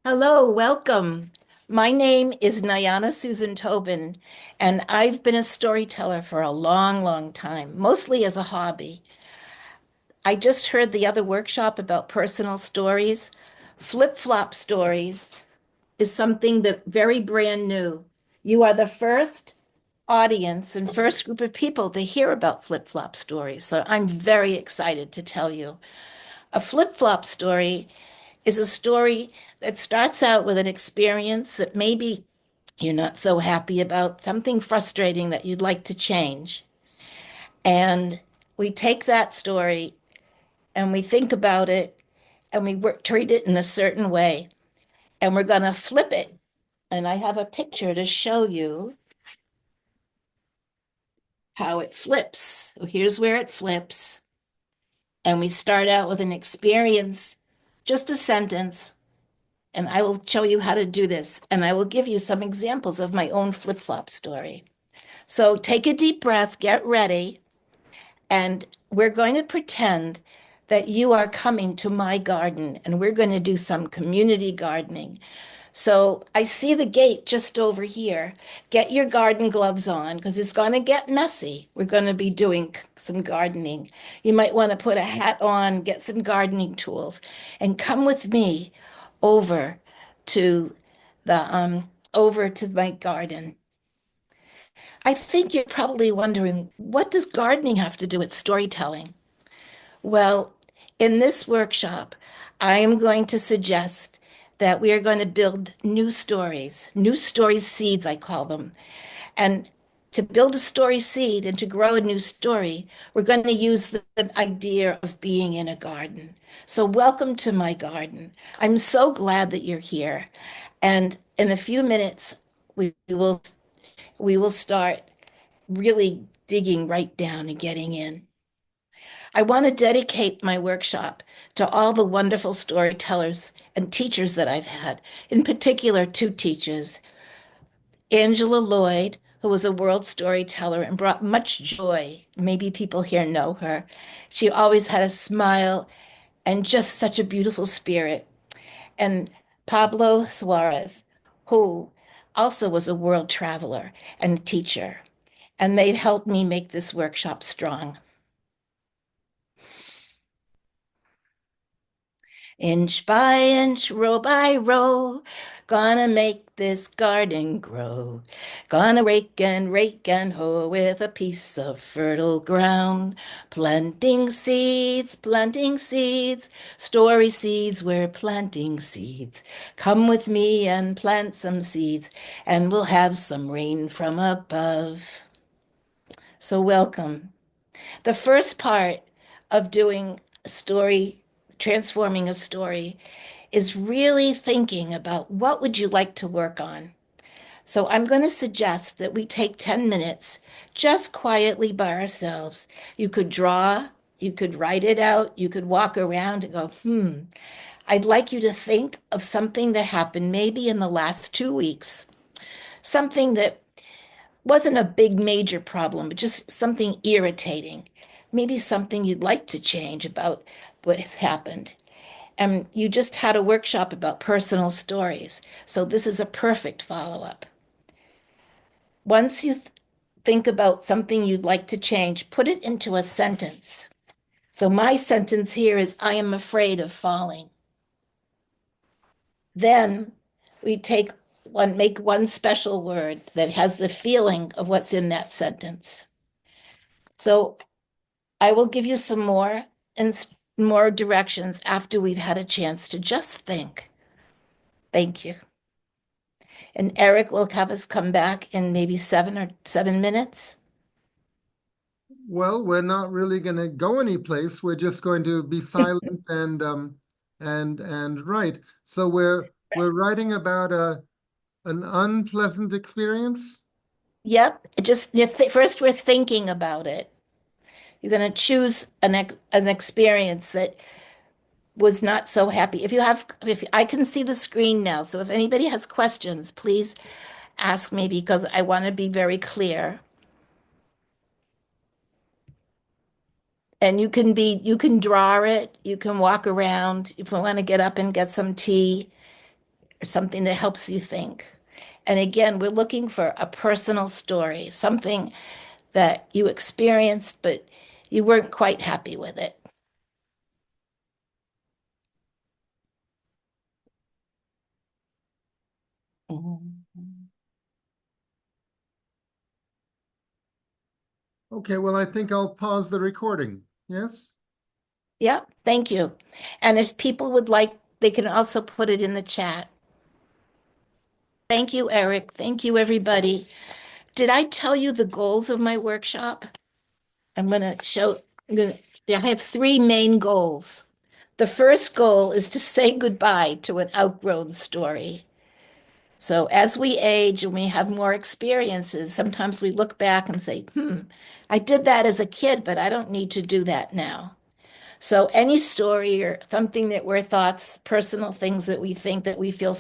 Hello, welcome. My name is Nyanna Susan Tobin, and I've been a storyteller for a long, long time, mostly as a hobby. I just heard the other workshop about personal stories. Flip-flop stories is something that very brand new. You are the first audience and first group of people to hear about flip-flop stories, so I'm very excited to tell you. A flip-flop story is a story that starts out with an experience that maybe you're not so happy about, something frustrating that you'd like to change. And we take that story and we think about it and treat it in a certain way. And we're going to flip it. And I have a picture to show you how it flips. So here's where it flips. And we start out with an experience, just a sentence. And I will show you how to do this. And I will give you some examples of my own flip flop story. So take a deep breath, get ready, and we're going to pretend that you are coming to my garden and we're going to do some community gardening. So I see the gate just over here. Get your garden gloves on because it's going to get messy. We're going to be doing some gardening. You might want to put a hat on, get some gardening tools, and come with me over to the my garden. I think you're probably wondering, what does gardening have to do with storytelling? Well, in this workshop, I am going to suggest that we are going to build new story seeds, I call them. And to build a story seed and to grow a new story, we're going to use the idea of being in a garden. So, welcome to my garden. I'm so glad that you're here. And in a few minutes, we will start really digging right down and getting in. I want to dedicate my workshop to all the wonderful storytellers and teachers that I've had, in particular, two teachers, Angela Lloyd, who was a world storyteller and brought much joy. Maybe people here know her. She always had a smile and just such a beautiful spirit. And Pablo Suarez, who also was a world traveler and teacher. And they helped me make this workshop strong. Inch by inch, row by row, gonna make this garden grow. Gonna rake and hoe with a piece of fertile ground. Planting seeds, story seeds, we're planting seeds. Come with me and plant some seeds, and we'll have some rain from above. So, welcome. The first part of doing a story, transforming a story, is really thinking about what would you like to work on. So I'm going to suggest that we take 10 minutes just quietly by ourselves. You could draw, you could write it out, you could walk around and go, I'd like you to think of something that happened maybe in the last 2 weeks, something that wasn't a big major problem, but just something irritating, maybe something you'd like to change about what has happened. And you just had a workshop about personal stories. So this is a perfect follow-up. Once you think about something you'd like to change, put it into a sentence. So my sentence here is, I am afraid of falling. Then we make one special word that has the feeling of what's in that sentence. So I will give you some more directions after we've had a chance to just think. Thank you. And Eric will have us come back in maybe 7 minutes. Well, we're not really going to go anyplace. We're just going to be silent and write. So we're writing about a an unpleasant experience. Yep. First we're thinking about it. You're going to choose an experience that was not so happy. If I can see the screen now, so if anybody has questions, please ask me because I want to be very clear. And you can draw it, you can walk around. If you want to get up and get some tea, or something that helps you think. And again, we're looking for a personal story, something that you experienced, but you weren't quite happy with it. Mhm. Okay, well, I think I'll pause the recording. Yes? Yeah, thank you. And if people would like, they can also put it in the chat. Thank you, Eric. Thank you, everybody. Did I tell you the goals of my workshop? I'm going to show, I'm gonna, I have three main goals. The first goal is to say goodbye to an outgrown story. So as we age and we have more experiences, sometimes we look back and say, I did that as a kid, but I don't need to do that now. So any story or something that we're thoughts, personal things that we think that we feel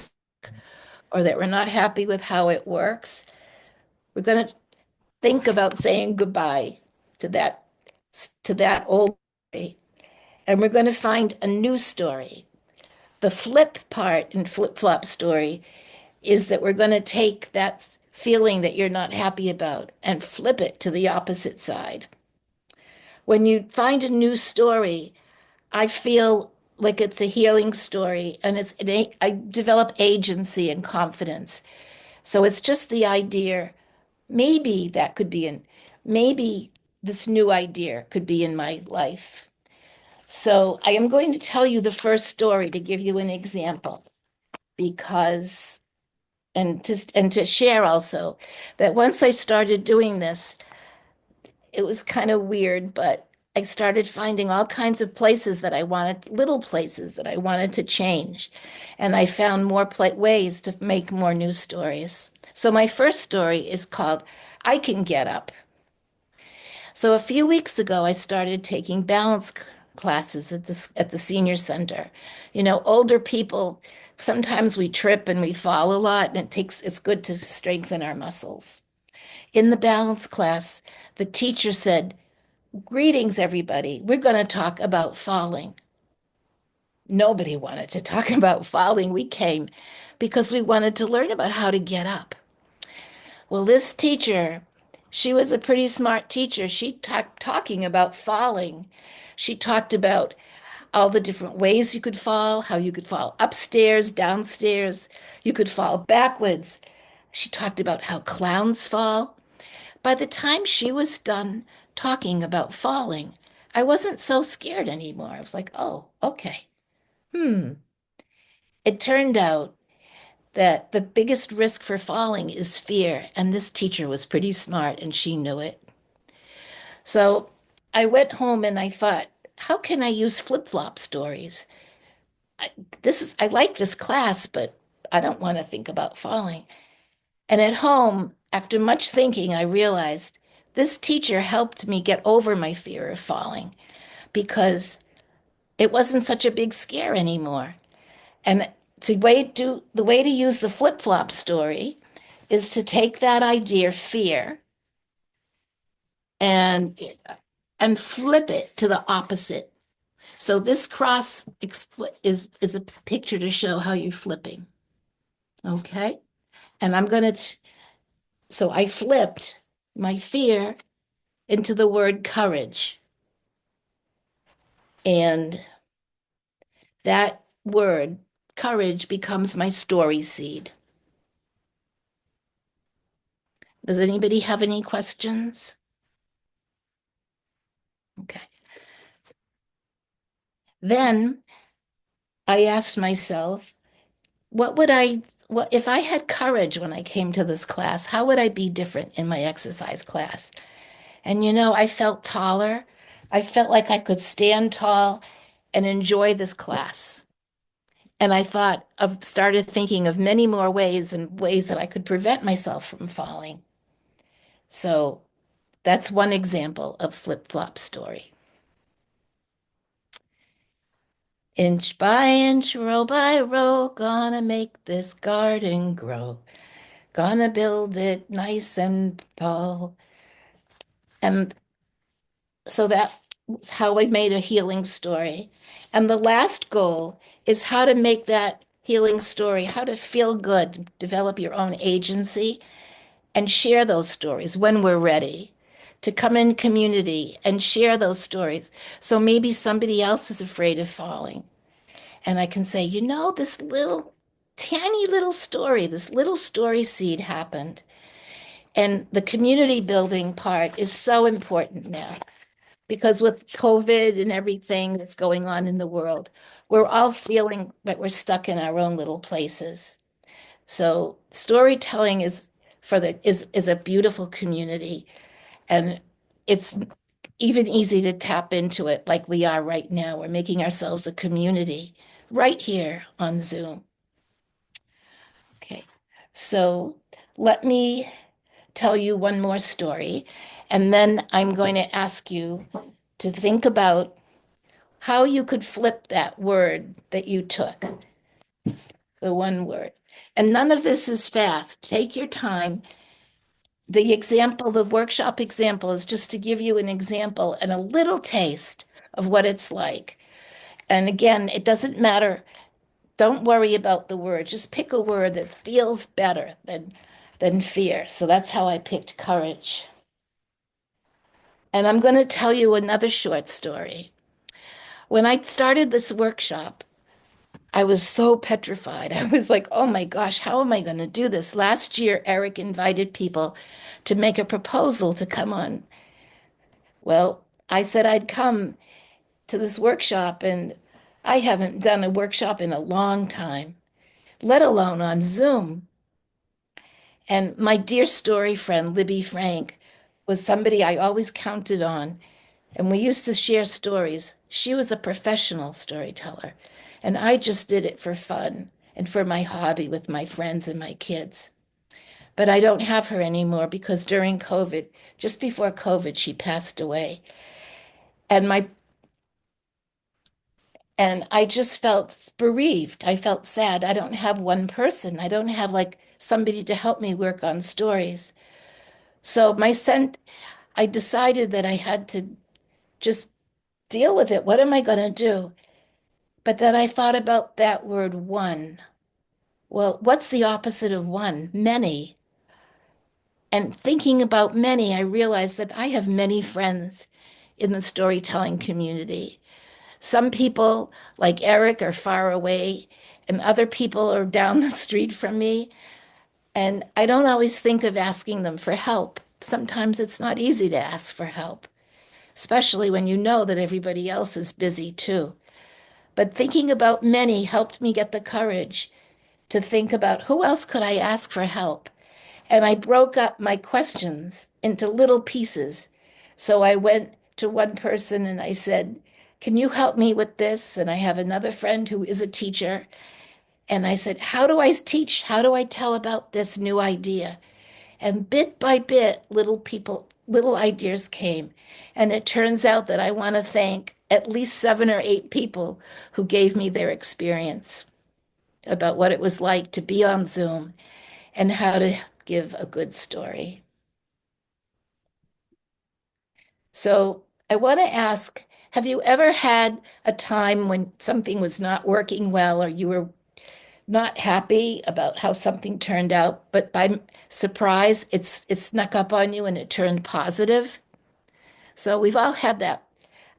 or that we're not happy with how it works, we're going to think about saying goodbye to that to that old story, and we're going to find a new story. The flip part in flip flop story is that we're going to take that feeling that you're not happy about and flip it to the opposite side. When you find a new story, I feel like it's a healing story and I develop agency and confidence. So it's just the idea, maybe that could be maybe this new idea could be in my life. So I am going to tell you the first story to give you an example because and to share also that once I started doing this, it was kind of weird, but I started finding all kinds of places that I wanted, little places that I wanted to change. And I found more ways to make more news stories. So my first story is called I Can Get Up. So a few weeks ago, I started taking balance classes at the senior center. You know, older people, sometimes we trip and we fall a lot, and it's good to strengthen our muscles. In the balance class, the teacher said, greetings, everybody. We're going to talk about falling. Nobody wanted to talk about falling. We came because we wanted to learn about how to get up. Well, this teacher, she was a pretty smart teacher. She talking about falling. She talked about all the different ways you could fall, how you could fall upstairs, downstairs, you could fall backwards. She talked about how clowns fall. By the time she was done talking about falling, I wasn't so scared anymore. I was like, oh, okay. Hmm. It turned out that the biggest risk for falling is fear, and this teacher was pretty smart and she knew it. So I went home and I thought, how can I use flip-flop stories? I, I like this class, but I don't want to think about falling. And at home, after much thinking, I realized this teacher helped me get over my fear of falling because it wasn't such a big scare anymore. And the way to use the flip-flop story is to take that idea, fear, and flip it to the opposite. So this is a picture to show how you're flipping. Okay. And so I flipped my fear into the word courage. And that word, courage, becomes my story seed. Does anybody have any questions? Okay. Then I asked myself, what if I had courage when I came to this class, how would I be different in my exercise class? And I felt taller. I felt like I could stand tall and enjoy this class. And started thinking of many more ways and ways that I could prevent myself from falling. So that's one example of flip-flop story. Inch by inch, row by row, gonna make this garden grow. Gonna build it nice and tall. And so that's how I made a healing story. And the last goal is how to make that healing story, how to feel good, develop your own agency, and share those stories when we're ready to come in community and share those stories. So maybe somebody else is afraid of falling. And I can say, this little tiny little story, this little story seed happened. And the community building part is so important now because with COVID and everything that's going on in the world, we're all feeling that we're stuck in our own little places. So storytelling is a beautiful community, and it's even easy to tap into it like we are right now. We're making ourselves a community right here on Zoom. Okay. So let me tell you one more story, and then I'm going to ask you to think about how you could flip that word that you took, the one word. And none of this is fast. Take your time. The workshop example is just to give you an example and a little taste of what it's like. And again, it doesn't matter. Don't worry about the word. Just pick a word that feels better than fear. So that's how I picked courage. And I'm going to tell you another short story. When I started this workshop, I was so petrified. I was like, oh my gosh, how am I going to do this? Last year, Eric invited people to make a proposal to come on. Well, I said I'd come to this workshop, and I haven't done a workshop in a long time, let alone on Zoom. And my dear story friend, Libby Frank, was somebody I always counted on. And we used to share stories. She was a professional storyteller, and I just did it for fun and for my hobby with my friends and my kids. But I don't have her anymore because during COVID, just before COVID, she passed away. And my and I just felt bereaved. I felt sad. I don't have one person. I don't have like somebody to help me work on stories. So I decided that I had to just deal with it. What am I going to do? But then I thought about that word one. Well, what's the opposite of one? Many. And thinking about many, I realized that I have many friends in the storytelling community. Some people, like Eric, are far away, and other people are down the street from me. And I don't always think of asking them for help. Sometimes it's not easy to ask for help, especially when you know that everybody else is busy too. But thinking about many helped me get the courage to think about who else could I ask for help. And I broke up my questions into little pieces. So I went to one person and I said, can you help me with this? And I have another friend who is a teacher. And I said, how do I teach? How do I tell about this new idea? And bit by bit, little ideas came. And it turns out that I want to thank at least 7 or 8 people who gave me their experience about what it was like to be on Zoom and how to give a good story. So I want to ask, have you ever had a time when something was not working well or you were not happy about how something turned out, but by surprise, it snuck up on you and it turned positive? So we've all had that.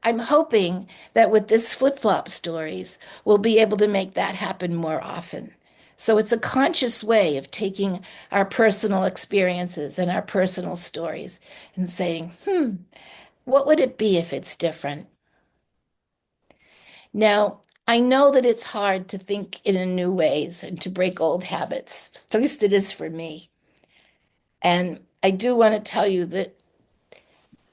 I'm hoping that with this flip-flop stories, we'll be able to make that happen more often. So it's a conscious way of taking our personal experiences and our personal stories and saying, what would it be if it's different? Now, I know that it's hard to think in a new ways and to break old habits. At least it is for me. And I do want to tell you that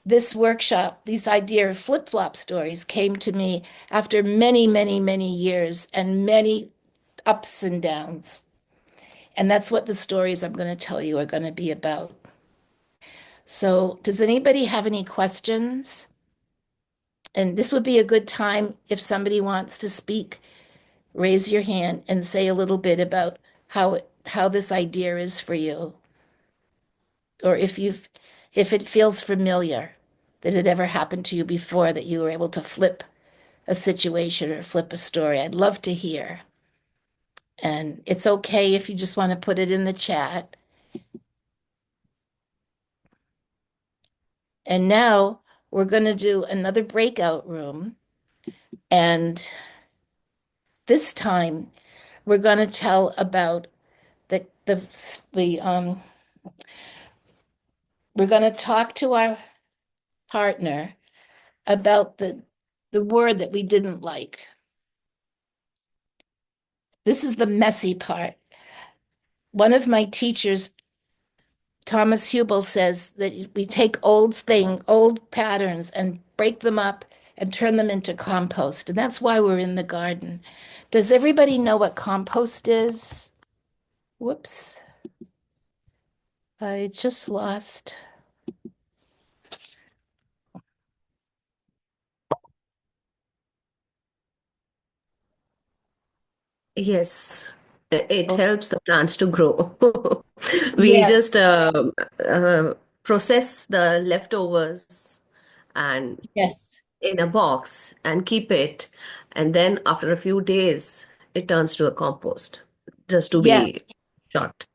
this workshop, this idea of flip-flop stories came to me after many, many, many years and many ups and downs. And that's what the stories I'm going to tell you are going to be about. So, does anybody have any questions? And this would be a good time if somebody wants to speak, raise your hand and say a little bit about how this idea is for you, or if it feels familiar, that it ever happened to you before that you were able to flip a situation or flip a story. I'd love to hear. And it's okay if you just want to put it in the chat. And now we're going to do another breakout room. And this time we're going to tell about the we're going to talk to our partner about the word that we didn't like. This is the messy part. One of my teachers, Thomas Hubel, says that we take old patterns and break them up and turn them into compost. And that's why we're in the garden. Does everybody know what compost is? Whoops. I just lost. Yes, it Oh, helps the plants to grow. We yeah, just uh, process the leftovers and yes. in a box and keep it, and then after a few days, it turns to a compost. Just to Yeah. be short.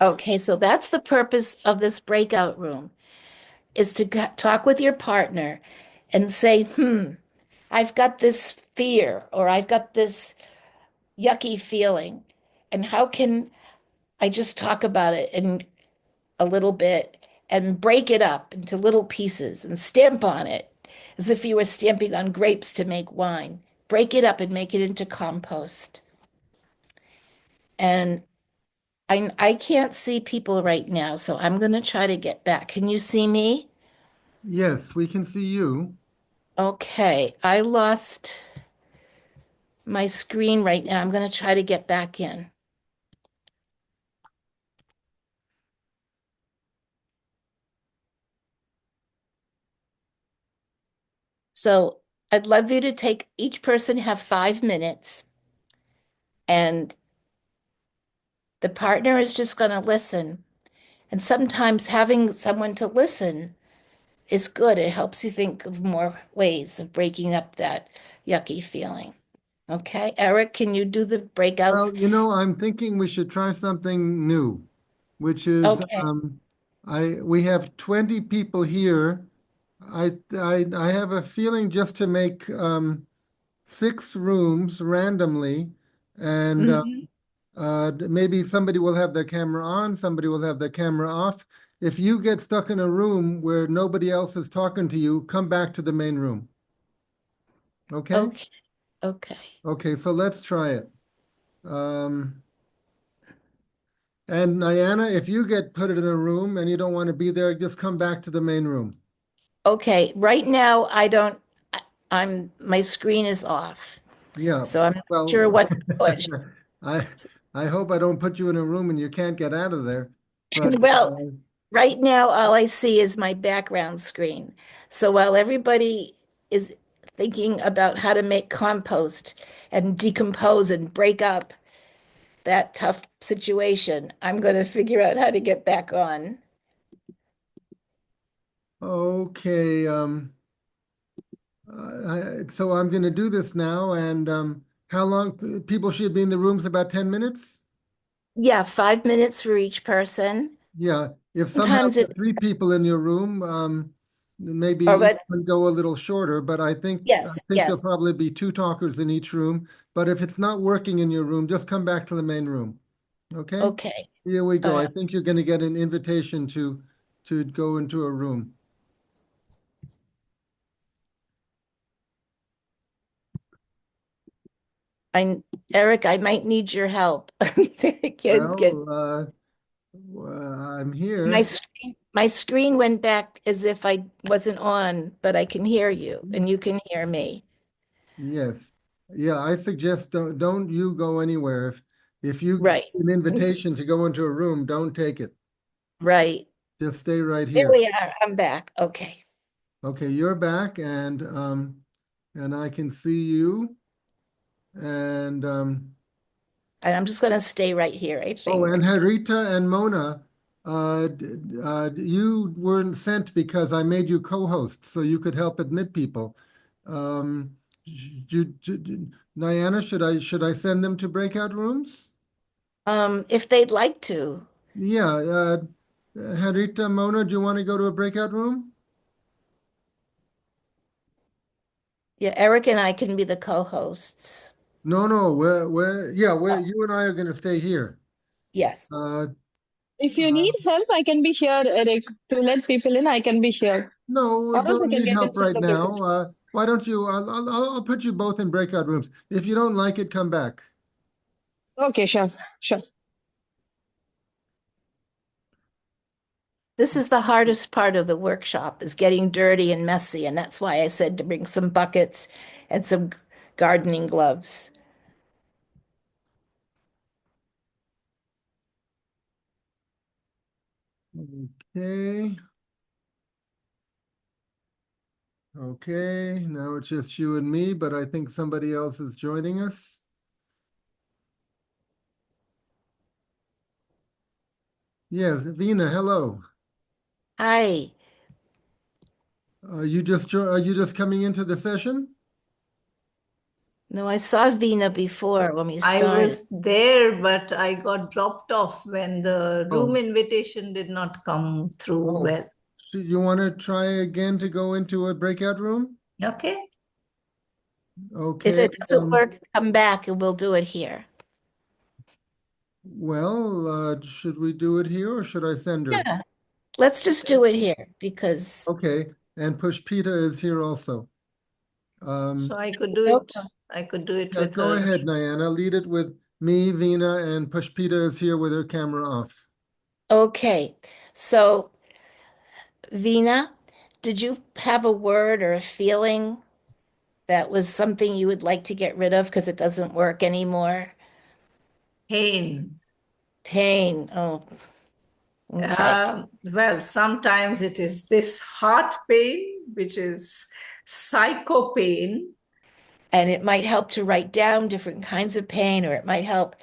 Okay, so that's the purpose of this breakout room is to talk with your partner and say, I've got this fear or I've got this yucky feeling. And how can I just talk about it in a little bit and break it up into little pieces and stamp on it as if you were stamping on grapes to make wine? Break it up and make it into compost. And I can't see people right now, so I'm going to try to get back. Can you see me? Yes, we can see you. Okay, I lost my screen right now. I'm going to try to get back in. So I'd love you to take each person have 5 minutes, and the partner is just going to listen. And sometimes having someone to listen is good. It helps you think of more ways of breaking up that yucky feeling. Okay, Eric, can you do the breakouts? Well, I'm thinking we should try something new, which is Okay. we have 20 people here. I have a feeling just to make 6 rooms randomly, and Mhm. maybe somebody will have their camera on, somebody will have their camera off. If you get stuck in a room where nobody else is talking to you, come back to the main room. Okay? Okay. Okay. Okay, so let's try it. Um, and Nyanna, if you get put in a room and you don't want to be there, just come back to the main room. Okay. Right now, I don't, my screen is off. Yeah. So I'm not Well, sure what to push. I I hope I don't put you in a room and you can't get out of there. But Well, right now, all I see is my background screen. So while everybody is thinking about how to make compost and decompose and break up that tough situation, I'm going to figure out how to get back on. okay, so I'm going to do this now. And how long people should be in the rooms? About 10 minutes? Yeah, 5 minutes for each person. Yeah. If somehow Sometimes there it's, are 3 people in your room, maybe or each what? one go a little shorter, but I Yes, think there'll yes. probably be 2 talkers in each room. But if it's not working in your room, just come back to the main room. Okay? Okay. Here we go. Uh, I think you're going to get an invitation to go into a room. I, Eric, I might need your help. Well, I'm My here. screen, my screen went back as if I wasn't on, but I can hear you and you can hear me. Yes. Yeah, I suggest don't you go anywhere. If you Right. see an invitation to go into a room, don't take it. Right. Just stay right There here. we are. I'm back. Okay. Okay, you're back and I can see you. And And I'm just going to stay right here, I oh, and think. Harita and Mona, you weren't sent because I made you co-hosts so you could help admit people. Um, Nayana, should I send them to breakout rooms? If they'd like to. Yeah, Harita, Mona, do you want to go to a breakout room? Yeah, Eric and I can be the co-hosts. No, no, you and I are going to stay here. Yes. Uh, If you uh, need help, I can be here, Eric. To let people in, I can be here. no, Or else I don't can need get help inside right the breakout now. room. Why don't you? I'll put you both in breakout rooms. If you don't like it, come back. Okay, sure, sure. This is the hardest part of the workshop is getting dirty and messy, and that's why I said to bring some buckets and some gardening gloves. Okay. Okay. Now it's just you and me, but I think somebody else is joining us. Yes, Vina, hello. Hi. Are you just coming into the session? No, I saw Vina before when we I started. was there, but I got dropped off when the room Oh, invitation did not come through oh. well. Do you want to try again to go into a breakout room? Okay. If Okay. it doesn't work, come back and we'll do it here. Well, should we do it here or should I send her? Yeah. Let's just do it here because Okay, and Pushpita is here also. So Um, I could do it. Welcome. I could do it yeah, with go her. ahead, Nyanna. Lead it with me, Vina, and Pushpita is here with her camera off. Okay. So, Vina, did you have a word or a feeling that was something you would like to get rid of because it doesn't work anymore? Pain. Pain. Oh, okay. Well, sometimes it is this heart pain, which is psycho pain. And it might help to write down different kinds of pain, or it might help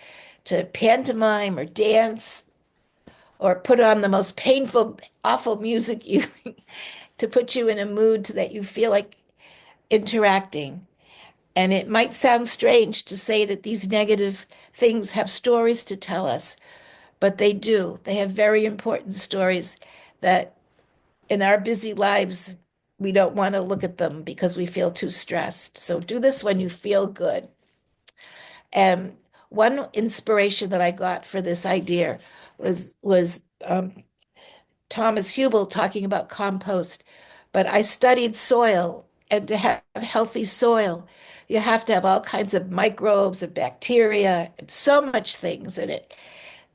to pantomime or dance or put on the most painful, awful music you to put you in a mood that you feel like interacting. And it might sound strange to say that these negative things have stories to tell us, but they do. They have very important stories that in our busy lives, we don't want to look at them because we feel too stressed. So do this when you feel good. And one inspiration that I got for this idea was Thomas Hubel talking about compost. But I studied soil, and to have healthy soil, you have to have all kinds of microbes and bacteria and so much things in it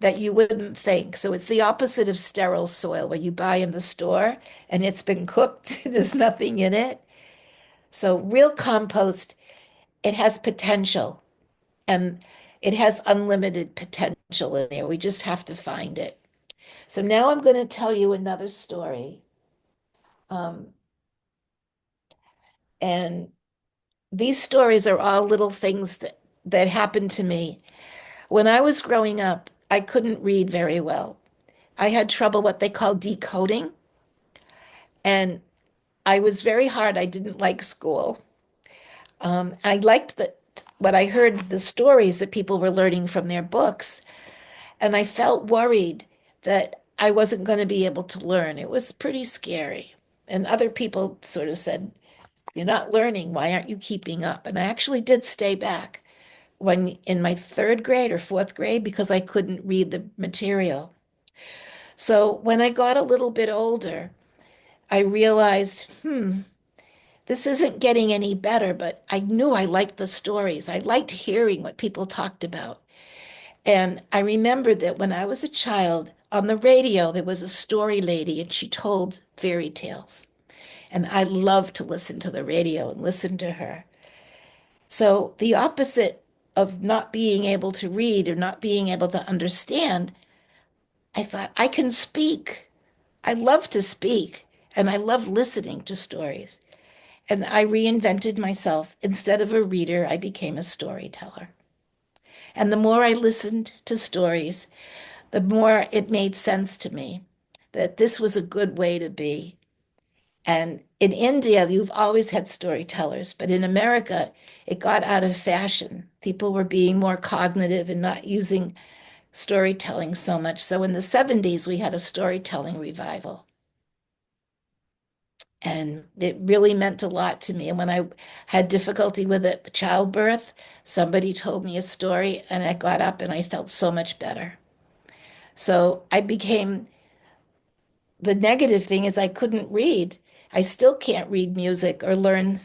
that you wouldn't think. So it's the opposite of sterile soil where you buy in the store and it's been cooked, there's nothing in it. So real compost, it has potential and it has unlimited potential in there. We just have to find it. So now I'm going to tell you another story. Um, and these stories are all little things that happened to me. When I was growing up, I couldn't read very well. I had trouble what they call decoding, and I was very hard. I didn't like school. I liked what I heard the stories that people were learning from their books, and I felt worried that I wasn't going to be able to learn. It was pretty scary. And other people sort of said, "You're not learning. Why aren't you keeping up?" And I actually did stay back when in my third grade or fourth grade because I couldn't read the material. So when I got a little bit older, I realized, this isn't getting any better, but I knew I liked the stories. I liked hearing what people talked about. And I remembered that when I was a child, on the radio, there was a story lady and she told fairy tales. And I loved to listen to the radio and listen to her. So the opposite of not being able to read or not being able to understand, I thought, I can speak. I love to speak and I love listening to stories. And I reinvented myself. Instead of a reader, I became a storyteller. And the more I listened to stories, the more it made sense to me that this was a good way to be. And in India, you've always had storytellers, but in America, it got out of fashion. People were being more cognitive and not using storytelling so much. So in the 70s, we had a storytelling revival. And it really meant a lot to me. And when I had difficulty with it, childbirth, somebody told me a story and I got up and I felt so much better. So I became, the negative thing is I couldn't read. I still can't read music or learn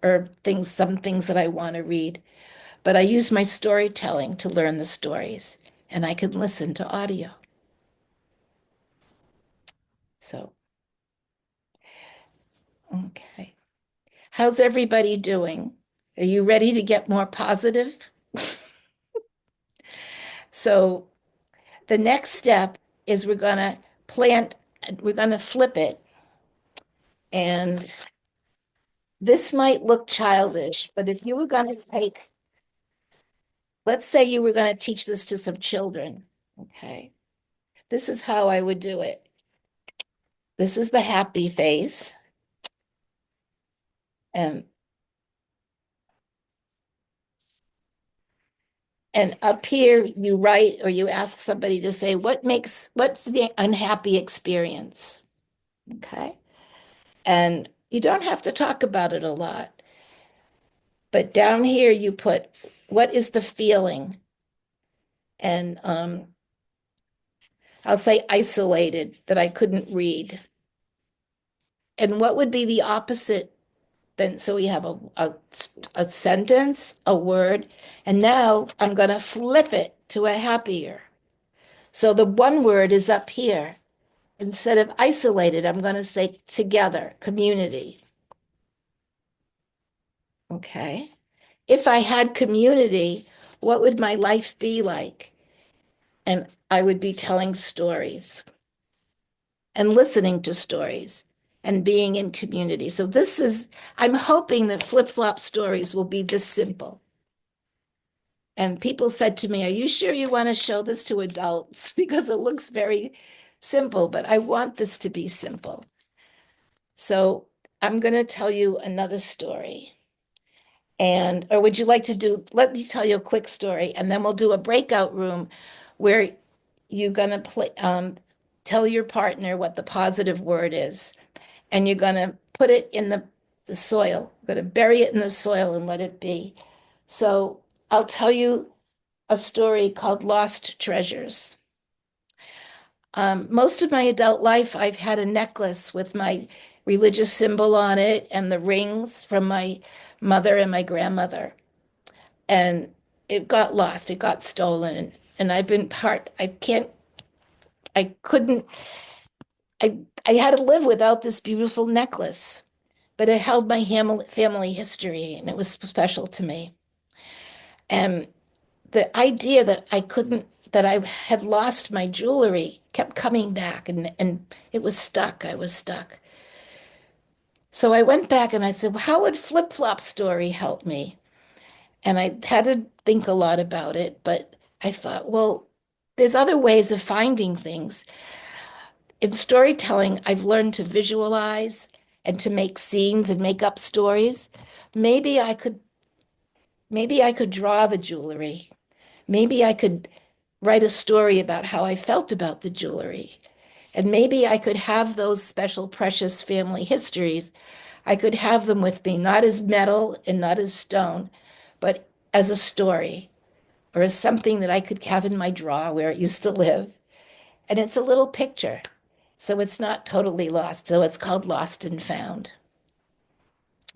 or things, some things that I want to read. But I use my storytelling to learn the stories and I can listen to audio. So, okay. How's everybody doing? Are you ready to get more positive? So the next step is we're going to flip it. And this might look childish, but if you were going to let's say you were going to teach this to some children, okay? This is how I would do it. This is the happy face. And up here you write or you ask somebody to say, what's the unhappy experience? Okay. And you don't have to talk about it a lot. But down here you put, what is the feeling? And I'll say isolated, that I couldn't read. And what would be the opposite then? So we have a sentence, a word, and now I'm going to flip it to a happier. So the one word is up here. Instead of isolated, I'm going to say together, community. Okay. If I had community, what would my life be like? And I would be telling stories and listening to stories and being in community. So I'm hoping that flip-flop stories will be this simple. And people said to me, are you sure you want to show this to adults? Because it looks very simple, but I want this to be simple. So I'm going to tell you another story. Or would you like to let me tell you a quick story, and then we'll do a breakout room where you're going to tell your partner what the positive word is, and you're going to put it in the soil. You're going to bury it in the soil and let it be. So I'll tell you a story called Lost Treasures. Most of my adult life, I've had a necklace with my religious symbol on it and the rings from my mother and my grandmother. And it got lost, it got stolen. And I couldn't, I had to live without this beautiful necklace, but it held my family history and it was special to me. And the idea that I had lost my jewelry kept coming back and it was stuck. I was stuck. So I went back and I said, well, how would Flip Flop Story help me? And I had to think a lot about it, but I thought, well, there's other ways of finding things. In storytelling, I've learned to visualize and to make scenes and make up stories. Maybe I could draw the jewelry. Maybe I could write a story about how I felt about the jewelry. And maybe I could have those special, precious family histories. I could have them with me, not as metal and not as stone, but as a story or as something that I could have in my drawer where it used to live. And it's a little picture. So it's not totally lost. So it's called Lost and Found.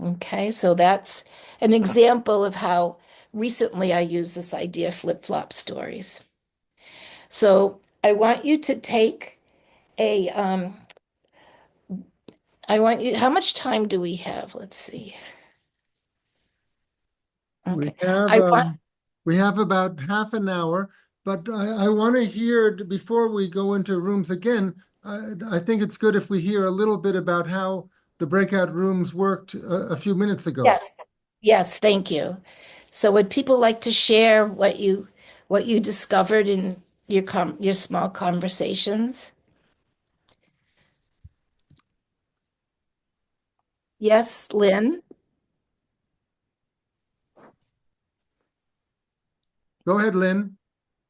Okay, so that's an example of how recently I use this idea of flip-flop stories. So I want you to take a, how much time do we have? Let's see. We Okay. have we have about half an hour, but I want to hear before we go into rooms again. I think it's good if we hear a little bit about how the breakout rooms worked a few minutes ago. Yes. Yes, thank you. So would people like to share what you discovered in your small conversations? Yes, Lynn? Go ahead, Lynn.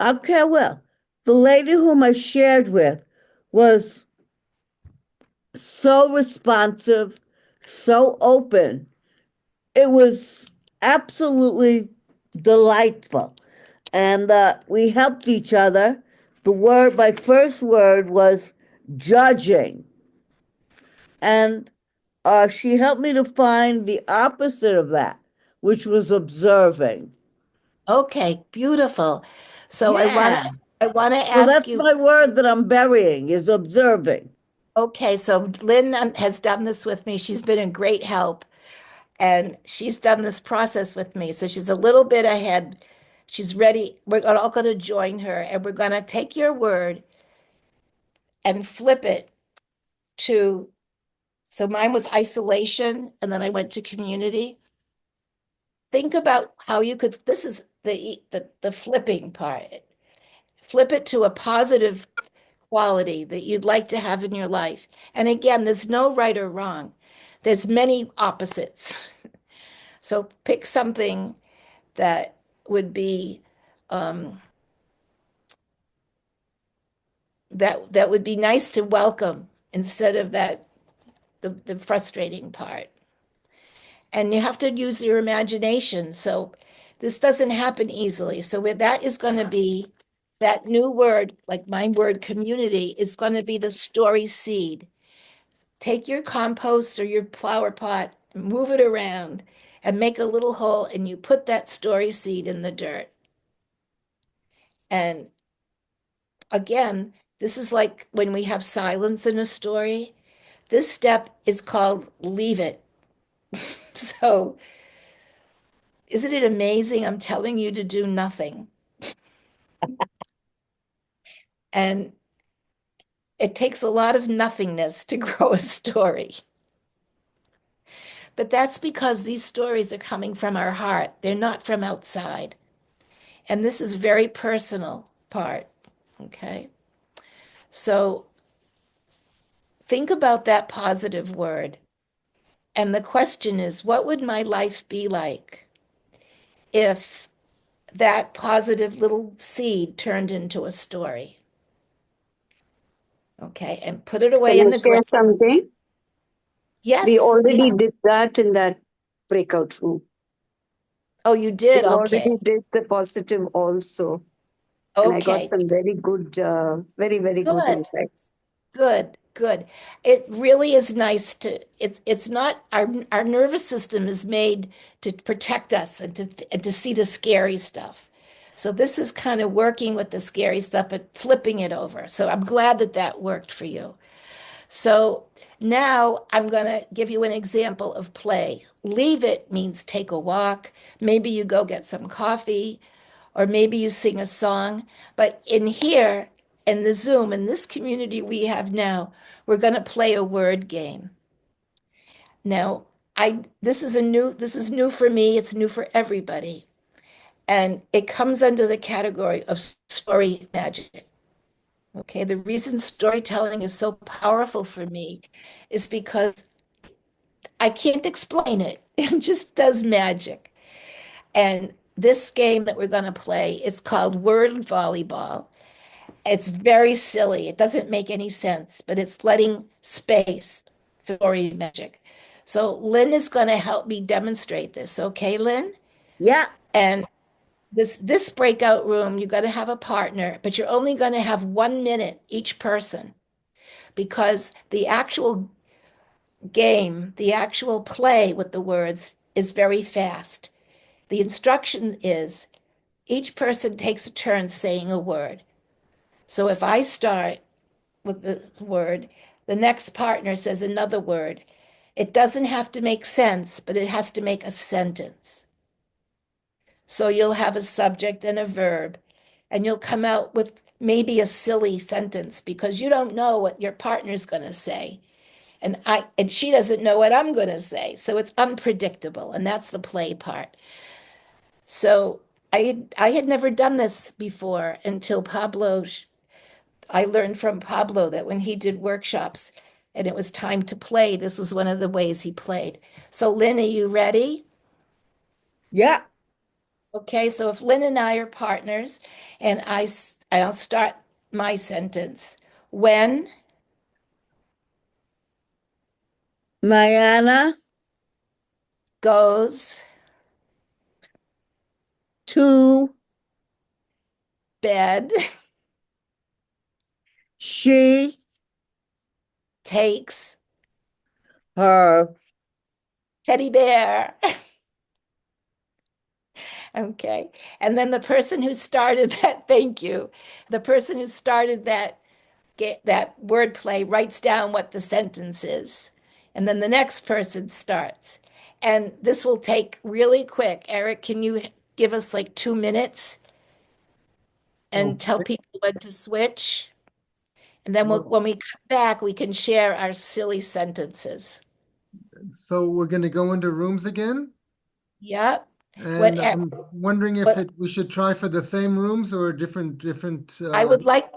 Okay, well, the lady whom I shared with was so responsive, so open. It was absolutely delightful. And we helped each other. My first word was judging. And she helped me to find the opposite of that, which was observing. Okay, beautiful. So Yeah. I want to So ask that's you, my word that I'm burying is observing. okay, so Lynn has done this with me. She's been a great help and she's done this process with me. So she's a little bit ahead. She's ready. All going to join her and we're going to take your word and flip it to, so mine was isolation and then I went to community. Think about how you could, this is the flipping part. Flip it to a positive quality that you'd like to have in your life. And again, there's no right or wrong. There's many opposites. So pick something that would be um, that would be nice to welcome instead of the frustrating part. And you have to use your imagination. So this doesn't happen easily. So that is going to be that new word, like my word community, is going to be the story seed. Take your compost or your flower pot, move it around, and make a little hole, and you put that story seed in the dirt. And again, this is like when we have silence in a story. This step is called leave it. So, isn't it amazing? I'm telling you to do nothing. And it takes a lot of nothingness to grow a story. But that's because these stories are coming from our heart. They're not from outside. And this is very personal part. Okay. So think about that positive word. And the question is, what would my life be like if that positive little seed turned into a story? Okay. And put it away Can in I the share ground. something? We Yes. already Yes. did that in that breakout room. Oh, you We did? Okay. already did the positive also. And I got Okay. some very good, very, very good Good. insights. Good, good. It really is nice to, it's not, our nervous system is made to protect us and to see the scary stuff. So this is kind of working with the scary stuff, but flipping it over. So I'm glad that that worked for you. So now I'm going to give you an example of play. Leave it means take a walk. Maybe you go get some coffee, or maybe you sing a song. But in here, in the Zoom, in this community we have now, we're going to play a word game. Now, this is new for me, it's new for everybody. And it comes under the category of story magic. Okay, the reason storytelling is so powerful for me is because I can't explain it. It just does magic. And this game that we're going to play, it's called Word Volleyball. It's very silly. It doesn't make any sense, but it's letting space for story magic. So Lynn is going to help me demonstrate this. Okay, Lynn? Yeah. And this breakout room, you got to have a partner, but you're only going to have 1 minute each person because the actual game, the actual play with the words is very fast. The instruction is each person takes a turn saying a word. So if I start with the word, the next partner says another word. It doesn't have to make sense, but it has to make a sentence. So you'll have a subject and a verb, and you'll come out with maybe a silly sentence because you don't know what your partner's going to say. And she doesn't know what I'm going to say. So it's unpredictable, and that's the play part. So I had never done this before until I learned from Pablo that when he did workshops and it was time to play, this was one of the ways he played. So Lynn, are you ready? Yeah. Okay, so if Lynn and I are partners and I'll start my sentence. When Nyanna goes to bed, she takes her teddy bear. Okay. And then the person who started that, thank you. The person who started that wordplay writes down what the sentence is. And then the next person starts. And this will take really quick. Eric, can you give us like 2 minutes and tell Okay. people when to switch? And then Well, when we come back, we can share our silly sentences. so we're going to go into rooms again, Yep. and What, I'm wondering if what we should try for the same rooms or different. I would like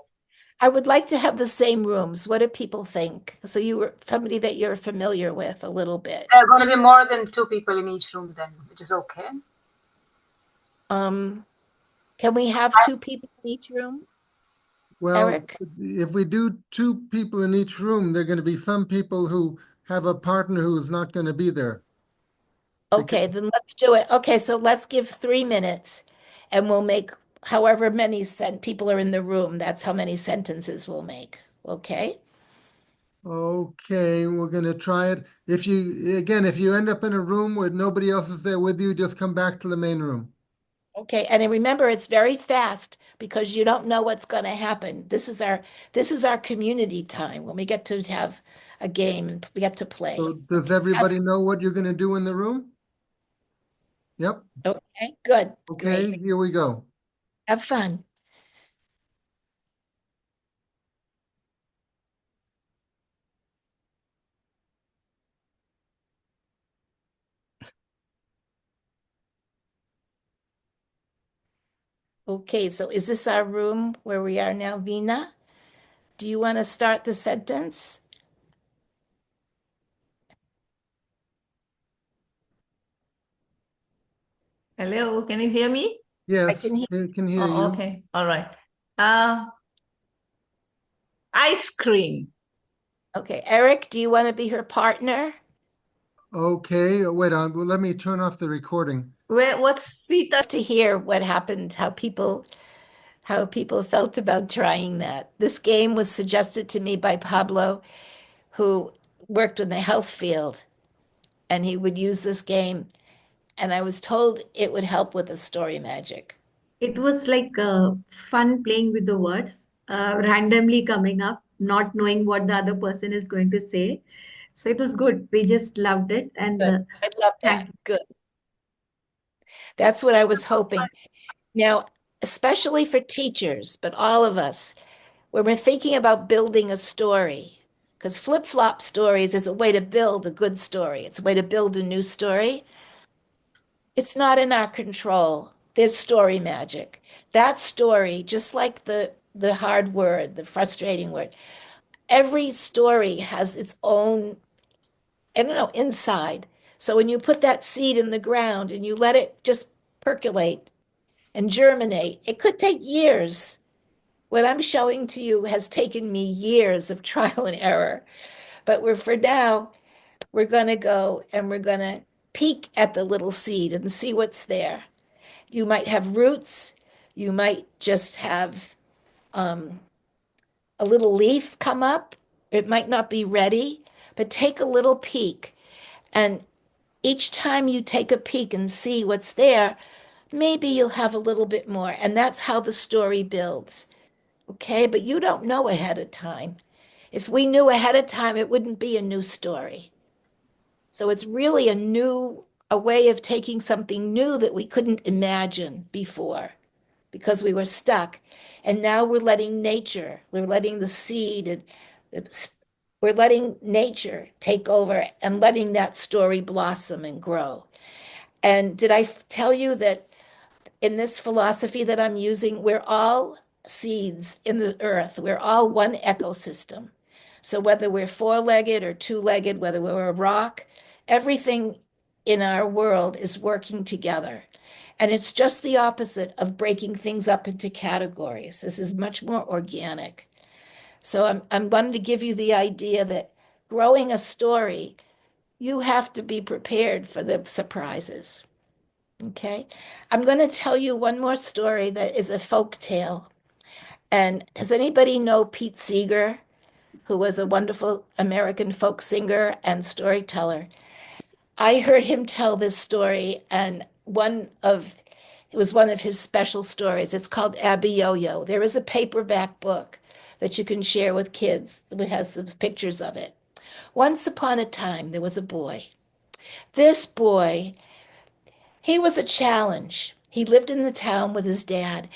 I would like to have the same rooms. What do people think? So you were somebody that you're familiar with a little bit. There are going to be more than 2 people in each room then, which is okay. Um, can we have 2 people in each room, Well, Eric? if we do 2 people in each room, there are going to be some people who have a partner who is not going to be there. Okay, then let's do it. Okay, so let's give 3 minutes and we'll make however many people are in the room. That's how many sentences we'll make. Okay? Okay, we're going to try it. If you end up in a room where nobody else is there with you, just come back to the main room. Okay, and remember it's very fast because you don't know what's going to happen. This is our community time when we get to have a game and we get to So play. does everybody know what you're going to do in the room? Yep. Okay, good. Okay, Great. here we go. Have fun. Okay, so is this our room where we are now, Vina? Do you want to start the sentence? Hello, can you hear me? I Yes, can hear. I can hear Oh, you. okay. All right. Uh, ice cream. Okay, Eric, do you want to be her partner? Okay, wait on. Well, let me turn off the recording. What's Sita? To hear what happened, how people felt about trying that. This game was suggested to me by Pablo, who worked in the health field, and he would use this game, and I was told it would help with the story magic. It was like fun playing with the words, randomly coming up, not knowing what the other person is going to say. So it was good. We just loved it. And Good. I love that. thank you. Good. That's what I was hoping. Now, especially for teachers, but all of us, when we're thinking about building a story, because flip-flop stories is a way to build a good story. It's a way to build a new story. It's not in our control. There's story magic. That story, just like the hard word, the frustrating word, every story has its own, I don't know, inside. So when you put that seed in the ground and you let it just percolate and germinate, it could take years. What I'm showing to you has taken me years of trial and error. But for now, we're going to go and we're going to peek at the little seed and see what's there. You might have roots. You might just have a little leaf come up. It might not be ready, but take a little peek. And each time you take a peek and see what's there, maybe you'll have a little bit more. And that's how the story builds. Okay, but you don't know ahead of time. If we knew ahead of time, it wouldn't be a new story. So it's really a way of taking something new that we couldn't imagine before because we were stuck. And now we're letting the seed and we're letting nature take over and letting that story blossom and grow. And did I tell you that in this philosophy that I'm using, we're all seeds in the earth. We're all one ecosystem. So whether we're four-legged or two-legged, whether we're a rock, everything in our world is working together. And it's just the opposite of breaking things up into categories. This is much more organic. So I'm wanting to give you the idea that growing a story, you have to be prepared for the surprises. Okay? I'm going to tell you one more story that is a folk tale. And does anybody know Pete Seeger, who was a wonderful American folk singer and storyteller? I heard him tell this story, and it was one of his special stories. It's called Abby Yo-Yo. There is a paperback book that you can share with kids that has some pictures of it. Once upon a time, there was a boy. This boy, he was a challenge. He lived in the town with his dad,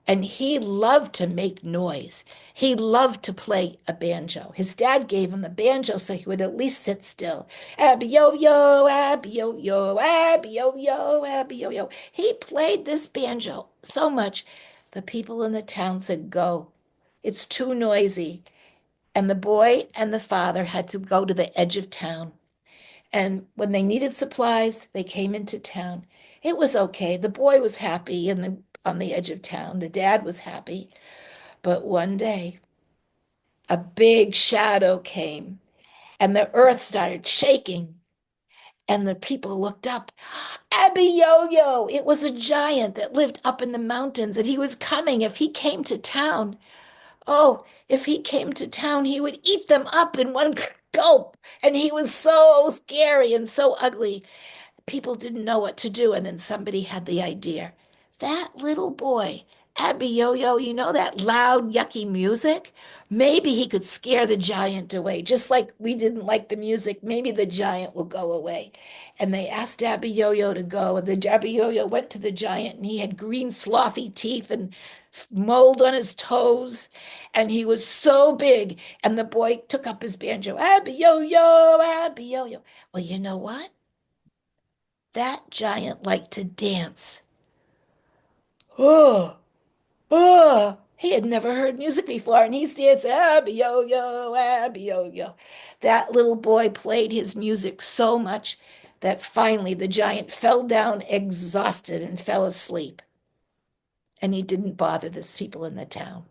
and he loved to make noise. He loved to play a banjo. His dad gave him a banjo so he would at least sit still. Abby yo yo, Abby yo yo, Abby yo yo, Abby yo yo. He played this banjo so much, the people in the town said, "Go. It's too noisy." And the boy and the father had to go to the edge of town. And when they needed supplies, they came into town. It was okay. The boy was happy on the edge of town. The dad was happy. But one day, a big shadow came and the earth started shaking. And the people looked up. Abby Yo-Yo! It was a giant that lived up in the mountains, and he was coming. If he came to town, oh, if he came to town, he would eat them up in one gulp. And he was so scary and so ugly. People didn't know what to do. And then somebody had the idea. That little boy, Abby Yo-Yo, you know that loud, yucky music? Maybe he could scare the giant away. Just like we didn't like the music, maybe the giant will go away. And they asked Abby Yo-Yo to go. And the Abby Yo-Yo went to the giant, and he had green, slothy teeth and mold on his toes. And he was so big. And the boy took up his banjo, Abby Yo-Yo, Abby Yo-Yo. Well, you know what? That giant liked to dance. Oh, oh, he had never heard music before, and he's dancing, Abby yo yo, Abby yo yo. That little boy played his music so much that finally the giant fell down exhausted and fell asleep. And he didn't bother the people in the town.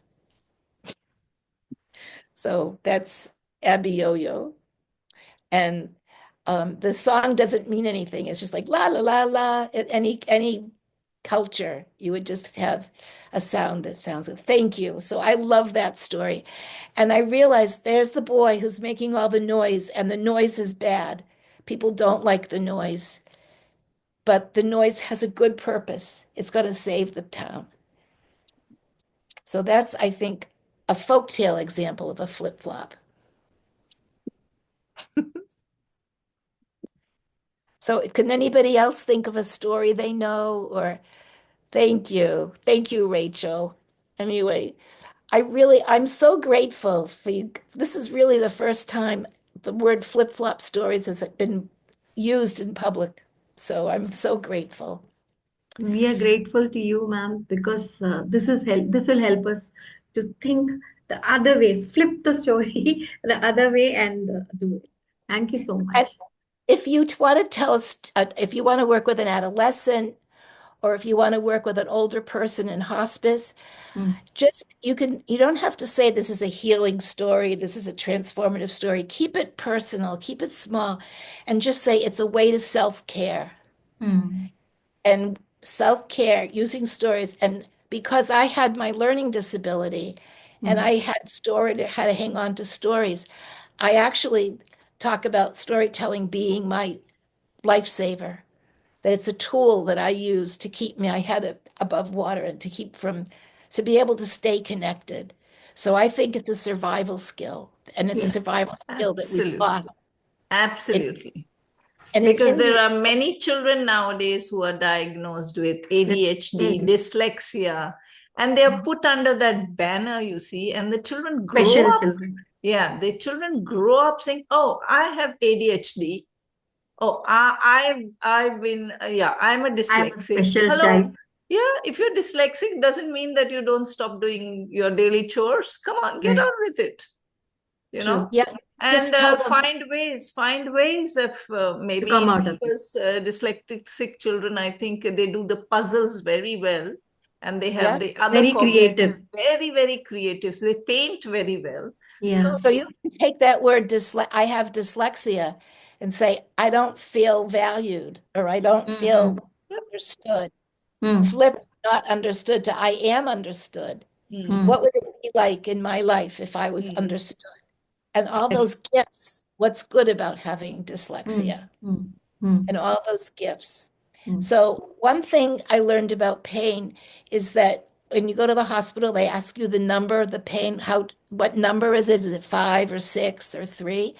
So that's Abby yo yo. And the song doesn't mean anything. It's just like la la la la. Any culture, you would just have a sound that sounds like thank you. So I love that story. And I realized there's the boy who's making all the noise, and the noise is bad. People don't like the noise, but the noise has a good purpose. It's going to save the town. So that's, I think, a folktale example of a flip-flop. So can anybody else think of a story they know? Or thank you. Thank you, Rachel. Anyway, I'm so grateful for you. This is really the first time the word flip-flop stories has been used in public. So I'm so grateful. We are grateful to you, ma'am, because this will help us to think the other way, flip the story the other way, and do it. Thank you so And much. if you want to tell us, if you want to work with an adolescent, or if you want to work with an older person in hospice, you don't have to say this is a healing story, this is a transformative story. Keep it personal, keep it small, and just say it's a way to self-care. And self-care using stories. And because I had my learning disability and I had to hang on to stories, I actually talk about storytelling being my lifesaver, that it's a tool that I use to keep my head above water and to be able to stay connected. So I think it's a survival skill, and it's a Yes, survival skill that we've absolutely. lost. Absolutely. And in Because there India, are many children nowadays who are diagnosed with ADHD, dyslexia, and they are put under that banner, you see, and the children grow Special up. children. Yeah, the children grow up saying, "Oh, I have ADHD. Oh, I've been, yeah, I'm a I am a dyslexic." special Hello? child. Yeah, if you're dyslexic, doesn't mean that you don't stop doing your daily chores. Come on, get Right. on with it. You True. know? yeah, Just And tell them, find ways of To maybe come out of it. because dyslexic children, I think they do the puzzles very well, and they have yeah. the other Very cognitive, creative. very, very creative. So they paint very well. Yeah. So you can take that word I have dyslexia and say, I don't feel valued or I don't feel understood. Mm. Flip not understood to I am understood. Mm. What would it be like in my life if I was understood? And all Yes. those gifts, what's good about having Mm. dyslexia Mm. Mm. and all those gifts. Mm. So one thing I learned about pain is that when you go to the hospital, they ask you the number of the pain, what number is it? Is it 5 or 6 or 3?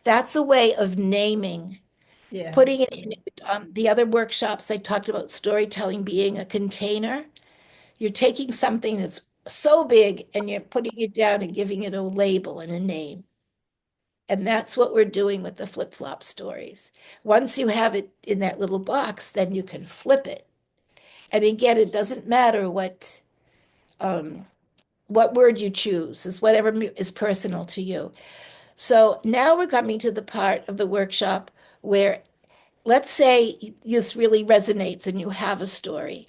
That's a way of naming, Yeah. putting it in the other workshops. They talked about storytelling being a container. You're taking something that's so big and you're putting it down and giving it a label and a name. And that's what we're doing with the flip-flop stories. Once you have it in that little box, then you can flip it. And again, it doesn't matter what word you choose, is whatever is personal to you. So now we're coming to the part of the workshop where, let's say this really resonates and you have a story.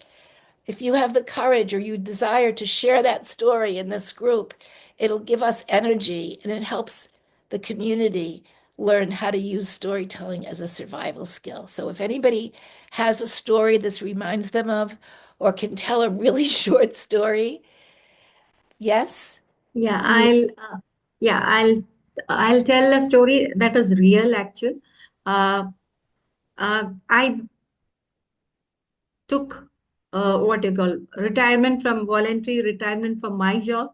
If you have the courage or you desire to share that story in this group, it'll give us energy and it helps the community learn how to use storytelling as a survival skill. So if anybody has a story this reminds them of or can tell a really short story, yes, Yeah, we I'll tell a story that is real actually. I took what you call retirement from voluntary retirement from my job,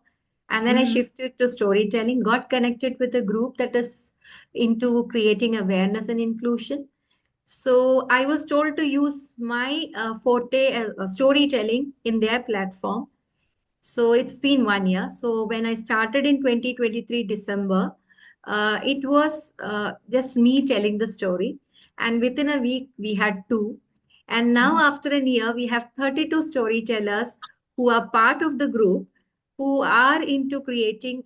and then I mhm. shifted to storytelling, got connected with a group that is into creating awareness and inclusion. So I was told to use my forte storytelling in their platform. So it's been 1 year. So when I started in 2023 December, it was just me telling the story. And within a week, we had two. And now, after a year, we have 32 storytellers who are part of the group, who are into creating,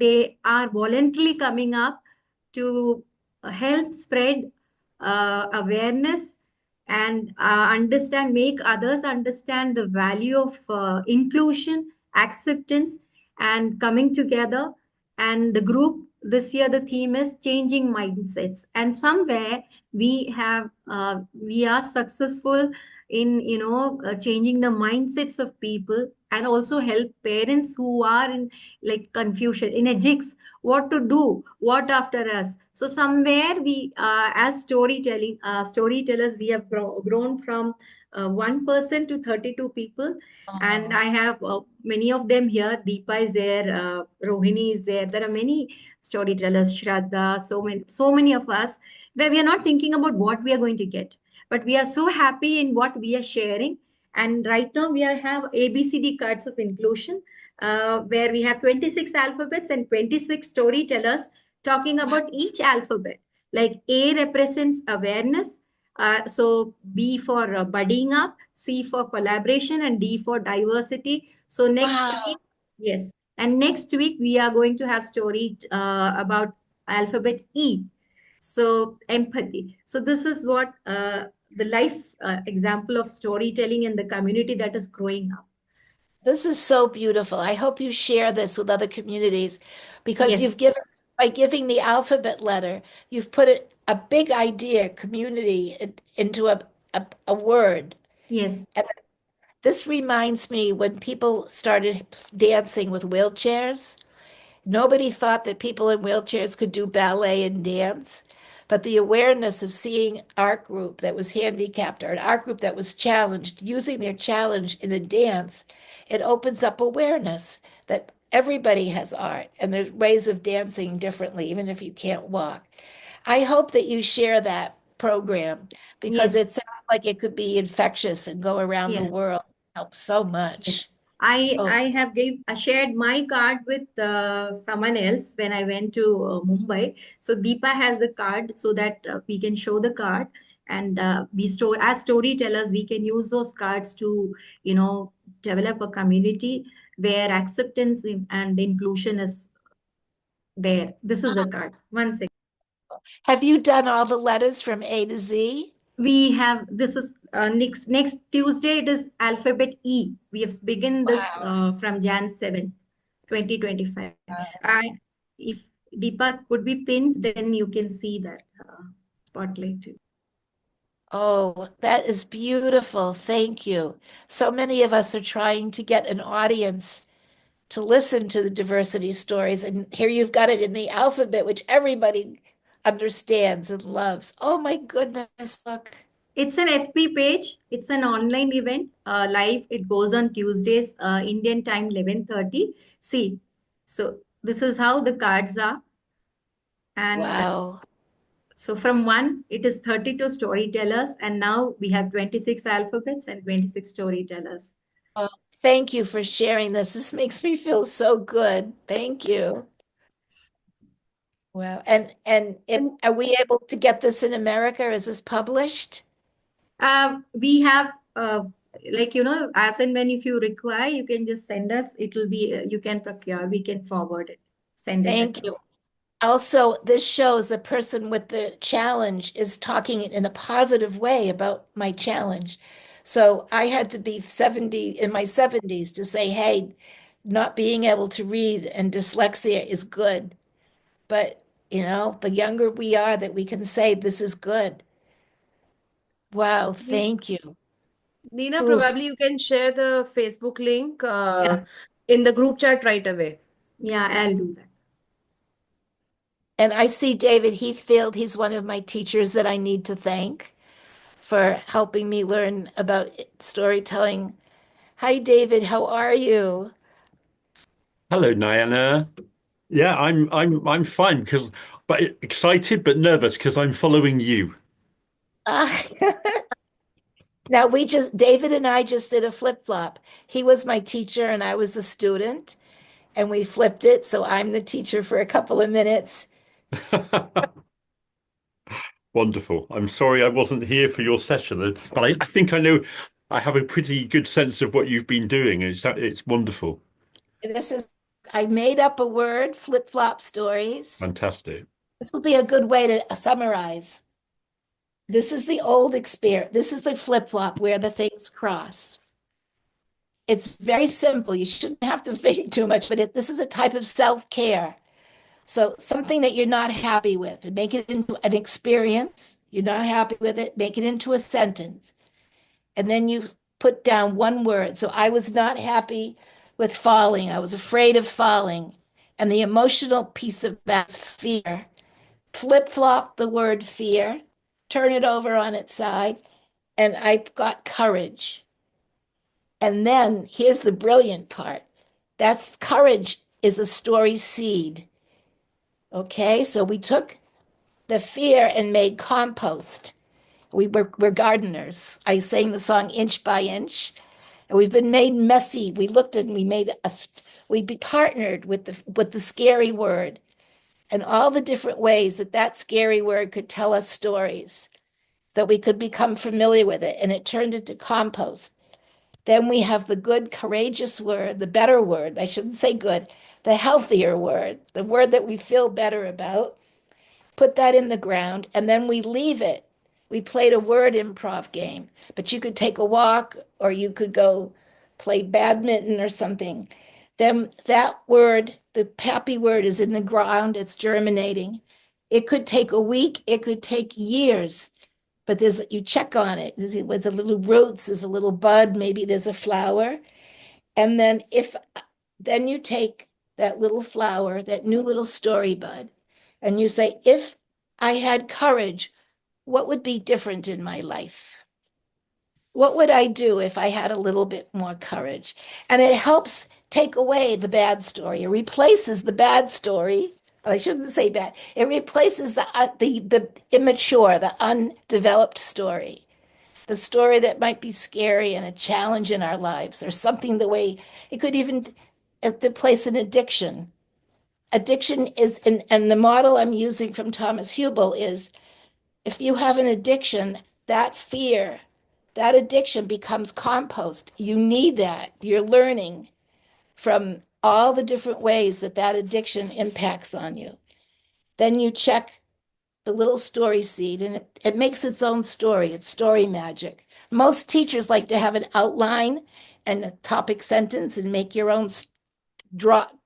they are voluntarily coming up to help spread awareness and make others understand the value of inclusion, acceptance, and coming together. And the group this year, the theme is changing mindsets. And somewhere we are successful in changing the mindsets of people, and also help parents who are in like confusion in a jigs, what to do, what after us. So somewhere we as storytellers, we have grown from 1% to 32 people. And I have many of them here. Deepa is there, Rohini is there are many storytellers, Shraddha, so many of us, where we are not thinking about what we are going to get, but we are so happy in what we are sharing. And right now have ABCD cards of inclusion, where we have 26 alphabets and 26 storytellers talking about each alphabet. Like A represents awareness, so B for budding up, C for collaboration, and D for diversity. So next Wow. week, yes, and next week we are going to have story about alphabet E. So empathy. So this is what the life example of storytelling in the community that is growing up. This is so beautiful. I hope you share this with other communities because Yes, you've given, by giving the alphabet letter, you've put a big idea, community, into a word. yes, And this reminds me when people started dancing with wheelchairs. Nobody thought that people in wheelchairs could do ballet and dance, but the awareness of seeing art group that was handicapped or an art group that was challenged, using their challenge in a dance, it opens up awareness that everybody has art and there's ways of dancing differently, even if you can't walk. I hope that you share that program because yes, it sounds like it could be infectious and go around the yeah. world. Help so Yes. much. I Oh, I have shared my card with someone else when I went to Mumbai. So Deepa has the card so that we can show the card, and we store as storytellers. We can use those cards to develop a community where acceptance and inclusion is there. This is the card. One second. Have you done all the letters from A to Z? We have, this is next Tuesday, it is alphabet E. We have begun this from Jan 7, 2025. If Deepa could be pinned, then you can see that spotlight. Oh, that is beautiful. Thank you. So many of us are trying to get an audience to listen to the diversity stories, and here you've got it in the alphabet, which everybody understands and loves. Oh my goodness, look. It's an FB page. It's an online event, live. It goes on Tuesdays, Indian time, 11:30. See, so this is how the cards are. And Wow. so from one, it is 32 storytellers, and now we have 26 alphabets and 26 storytellers. Oh, thank you for sharing this. This makes me feel so good. Thank you. Wow. Are we able to get this in America? Is this published? We have, like, as and when if you require, you can just send us. It will be, you can procure, we can forward it, send it. Thank you. Also, this shows the person with the challenge is talking in a positive way about my challenge. So I had to be 70 in my 70s to say, hey, not being able to read and dyslexia is good. But, the younger we are that we can say this is good. Wow, thank you. Nina, Ooh. probably you can share the Facebook link Yeah. in the group chat right away. Yeah, I'll do that. And I see David Heathfield. He's one of my teachers that I need to thank for helping me learn about storytelling. Hi, David. How are you? Hello, Nyanna. Yeah, I'm fine but excited but nervous because I'm following you. Ah. Now David and I just did a flip-flop. He was my teacher and I was the student, and we flipped it. So I'm the teacher for a couple of minutes. Wonderful. I'm sorry I wasn't here for your session, but I think I know I have a pretty good sense of what you've been doing. It's wonderful. I made up a word, flip-flop stories. Fantastic. This will be a good way to summarize. This is the old experience. This is the flip-flop where the things cross. It's very simple. You shouldn't have to think too much, but this is a type of self-care. So something that you're not happy with, and make it into an experience. You're not happy with it, make it into a sentence. And then you put down one word. So I was not happy with falling. I was afraid of falling. And the emotional piece of that fear. Flip-flop the word fear, turn it over on its side, and I got courage. And then here's the brilliant part. That's courage is a story seed. Okay, so we took the fear and made compost. We're gardeners. I sang the song Inch by Inch, and we've been made messy. We looked and we partnered with the scary word and all the different ways that scary word could tell us stories, that we could become familiar with it, and it turned into compost. Then we have the good, courageous word, the better word. I shouldn't say good, the healthier word, the word that we feel better about. Put that in the ground, and then we leave it. We played a word improv game, but you could take a walk or you could go play badminton or something. Then that word, the happy word, is in the ground, it's germinating. It could take a week, it could take years, but you check on it. There's a little roots, there's a little bud, maybe there's a flower. And then you take that little flower, that new little story bud, and you say, if I had courage, what would be different in my life? What would I do if I had a little bit more courage? And it helps take away the bad story. It replaces the bad story. I shouldn't say bad. It replaces the immature, the undeveloped story, the story that might be scary and a challenge in our lives, or something the way it could even replace an addiction. Addiction is, and the model I'm using from Thomas Hubel is, if you have an addiction, that fear, that addiction becomes compost. You need that. You're learning from all the different ways that that addiction impacts on you. Then you check the little story seed, and it makes its own story. It's story magic. Most teachers like to have an outline and a topic sentence and make your own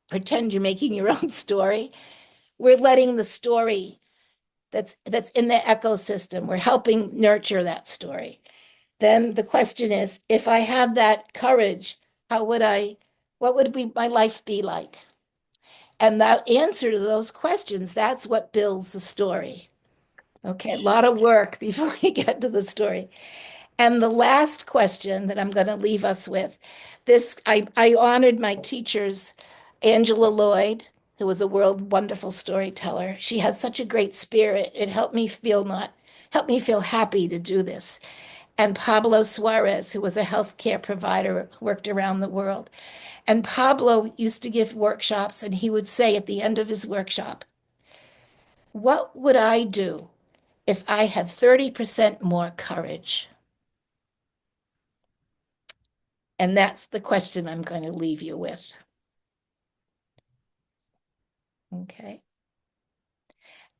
pretend you're making your own story. We're letting the story that's in the ecosystem, we're helping nurture that story. Then the question is, if I had that courage, what would my life be like? And that answer to those questions, that's what builds the story. Okay, a lot of work before you get to the story. And the last question that I'm going to leave us with, I honored my teachers, Angela Lloyd, who was a world wonderful storyteller. She had such a great spirit. It helped me feel happy to do this. And Pablo Suarez, who was a healthcare provider, worked around the world. And Pablo used to give workshops, and he would say at the end of his workshop, "What would I do if I had 30% more courage?" And that's the question I'm going to leave you with. Okay.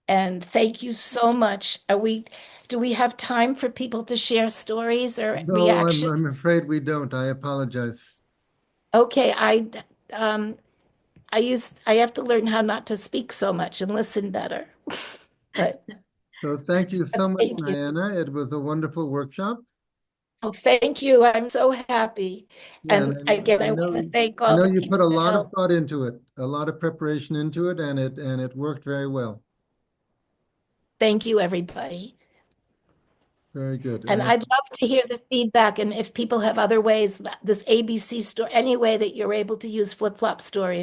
And thank you so much. Do we have time for people to share stories or No, reactions? I'm afraid we don't. I apologize. Okay, I have to learn how not to speak so much and listen better. But So thank you so much, thank you. Nyanna. It was a wonderful workshop. Oh, thank you. I'm so happy. Yeah, And again, I want to thank I all know the you people put a that lot of helped. thought into it, a lot of preparation into it, and it worked very well. Thank you, everybody. Very good. And I'd love to hear the feedback, and if people have other ways, this ABC story, any way that you're able to use flip-flop stories.